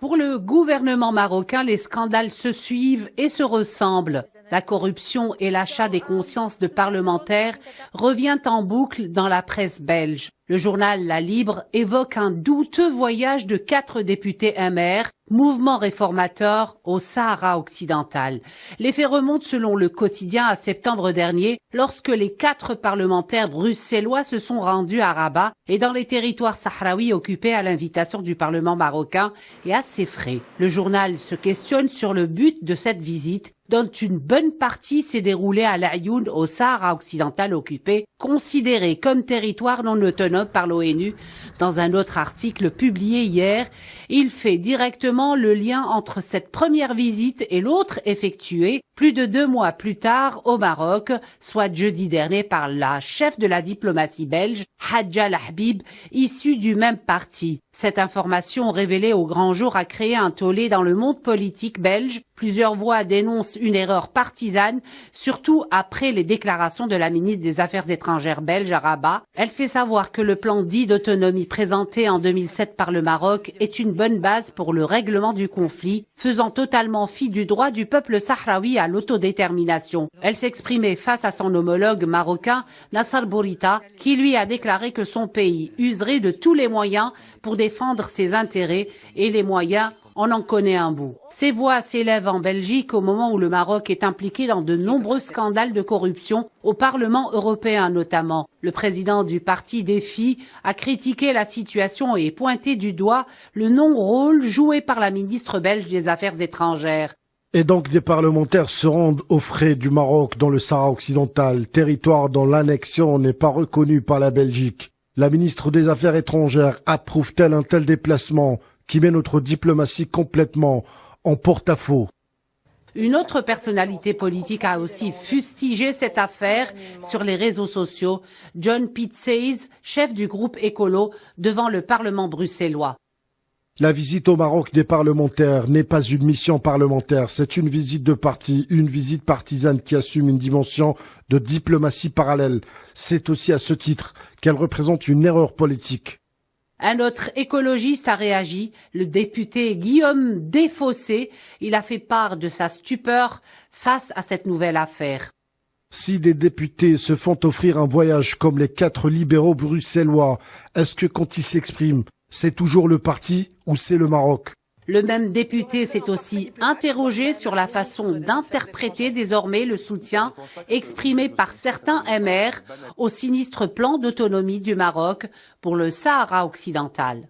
Pour le gouvernement marocain, les scandales se suivent et se ressemblent. La corruption et l'achat des consciences de parlementaires revient en boucle dans la presse belge. Le journal La Libre évoque un douteux voyage de 4 députés MR, mouvement réformateur au Sahara occidental. Les faits remontent selon le quotidien à septembre dernier, lorsque les 4 parlementaires bruxellois se sont rendus à Rabat et dans les territoires sahraouis occupés à l'invitation du Parlement marocain et à ses frais. Le journal se questionne sur le but de cette visite, dont une bonne partie s'est déroulée à l'Ayoun, au Sahara occidental occupé, considéré comme territoire non autonome par l'ONU. Dans un autre article publié hier, il fait directement le lien entre cette première visite et l'autre effectuée plus de 2 mois plus tard au Maroc, soit jeudi dernier par la chef de la diplomatie belge, Hadja Lahbib, issue du même parti. Cette information révélée au grand jour a créé un tollé dans le monde politique belge. Plusieurs voix dénoncent une erreur partisane, surtout après les déclarations de la ministre des Affaires étrangères belge à Rabat. Elle fait savoir que le plan dit d'autonomie présenté en 2007 par le Maroc est une bonne base pour le règlement du conflit, faisant totalement fi du droit du peuple sahraoui à l'autodétermination. Elle s'exprimait face à son homologue marocain, Nasser Bourita, qui lui a déclaré que son pays userait de tous les moyens pour défendre ses intérêts et les moyens, on en connaît un bout. Ces voix s'élèvent en Belgique au moment où le Maroc est impliqué dans de nombreux scandales de corruption, au Parlement européen notamment. Le président du parti Défi a critiqué la situation et pointé du doigt le non-rôle joué par la ministre belge des Affaires étrangères. Et donc des parlementaires se rendent aux frais du Maroc dans le Sahara occidental, territoire dont l'annexion n'est pas reconnue par la Belgique. La ministre des Affaires étrangères approuve-t-elle un tel déplacement qui met notre diplomatie complètement en porte-à-faux? Une autre personnalité politique a aussi fustigé cette affaire sur les réseaux sociaux, John Pitzeys, chef du groupe écolo, devant le Parlement bruxellois. La visite au Maroc des parlementaires n'est pas une mission parlementaire, c'est une visite de parti, une visite partisane qui assume une dimension de diplomatie parallèle. C'est aussi à ce titre qu'elle représente une erreur politique. Un autre écologiste a réagi, le député Guillaume Desfossés. Il a fait part de sa stupeur face à cette nouvelle affaire. Si des députés se font offrir un voyage comme les 4 libéraux bruxellois, est-ce que quand ils s'expriment, c'est toujours le parti ou c'est le Maroc? Le même député s'est aussi interrogé sur la façon d'interpréter désormais le soutien exprimé par certains MR au sinistre plan d'autonomie du Maroc pour le Sahara occidental.